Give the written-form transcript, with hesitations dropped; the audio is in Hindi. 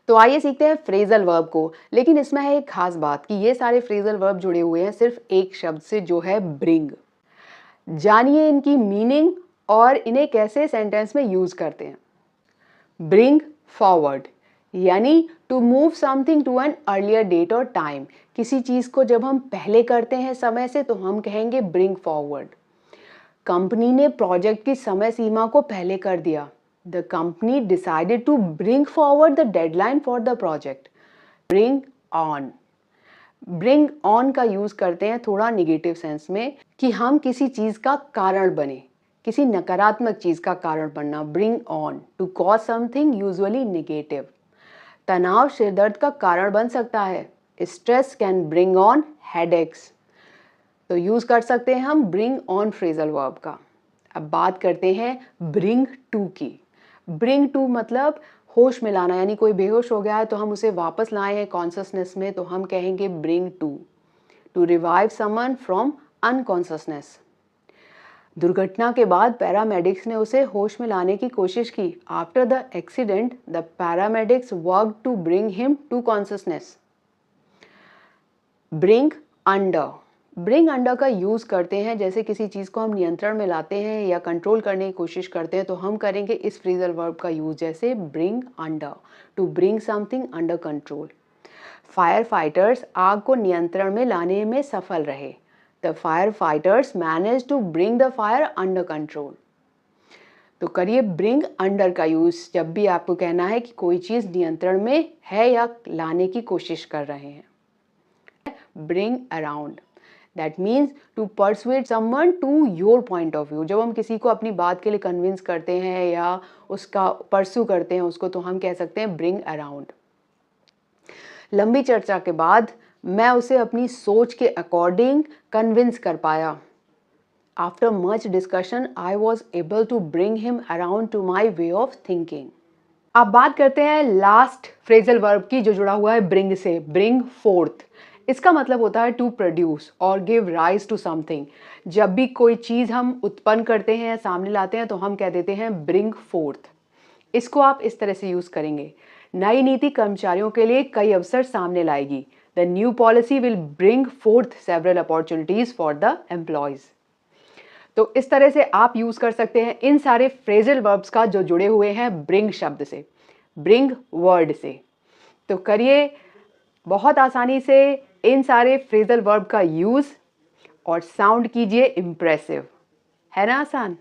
तो आइए सीखते हैं फ्रेजल वर्ब को। लेकिन इसमें है एक खास बात कि ये सारे फ्रेजल वर्ब जुड़े हुए हैं सिर्फ एक शब्द से, जो है ब्रिंग। जानिए इनकी मीनिंग और इन्हें कैसे सेंटेंस में यूज करते हैं। ब्रिंग फॉरवर्ड यानी to move something to an earlier date or time. किसी चीज को जब हम पहले करते हैं समय से तो हम कहेंगे ब्रिंग फॉरवर्ड। कंपनी ने प्रोजेक्ट की समय सीमा को पहले कर दिया। The company decided to bring forward the deadline for the project. Bring on. Bring on का यूज करते हैं थोड़ा निगेटिव सेंस में कि हम किसी चीज का कारण बने, किसी नकारात्मक चीज का कारण बनना। Bring on to cause something usually negative. तनाव सिरदर्द का कारण बन सकता है। Stress can bring on headaches. तो यूज कर सकते हैं हम ब्रिंग ऑन फ्रेजल वर्ब का। अब बात करते हैं ब्रिंग टू की। ब्रिंग टू मतलब होश में लाना, यानी कोई बेहोश हो गया है तो हम उसे वापस लाए हैं कॉन्शसनेस में, तो हम कहेंगे bring to. To revive someone from unconsciousness. दुर्घटना के बाद पैरामेडिक्स ने उसे होश में लाने की कोशिश की। After the accident the paramedics work to bring him to consciousness. Bring under. Bring under का यूज करते हैं जैसे किसी चीज को हम नियंत्रण में लाते हैं या कंट्रोल करने की कोशिश करते हैं, तो हम करेंगे इस फ्रेजल वर्ब का यूज जैसे bring under, to bring something under control. Fire fighters आग को नियंत्रण में लाने में सफल रहे। The fire fighters manage to bring the fire under control. तो करिए ब्रिंग अंडर का यूज जब भी आपको कहना है कि कोई चीज नियंत्रण में है या लाने की कोशिश कर रहे हैं। Bring around, that means to persuade someone to your point of view. जब हम किसी को अपनी बात के लिए कन्विंस करते हैं या उसका परसू करते हैं उसको, तो हम कह सकते हैं ब्रिंग अराउंड। लंबी चर्चा के बाद मैं उसे अपनी सोच के अकॉर्डिंग कन्विंस कर पाया। After much discussion I was able to bring him around to my way of thinking. अब बात करते हैं लास्ट फ्रेजल वर्ब की जो जुड़ा हुआ है ब्रिंग से। ब्रिंग फोर्थ, इसका मतलब होता है टू प्रोड्यूस और गिव राइज टू समथिंग। जब भी कोई चीज हम उत्पन्न करते हैं, सामने लाते हैं, तो हम कह देते हैं ब्रिंग फोर्थ। इसको आप इस तरह से यूज करेंगे। नई नीति कर्मचारियों के लिए कई अवसर सामने लाएगी। The new policy will bring fourth several opportunities for the employees. तो इस तरह से आप यूज कर सकते हैं इन सारे फ्रेजल वर्ब्स का जो जुड़े हुए हैं ब्रिंग शब्द से, ब्रिंग वर्ड से। तो करिए बहुत आसानी से इन सारे फ्रेजल वर्ब का यूज और साउंड कीजिए इम्प्रेसिव। है ना आसान?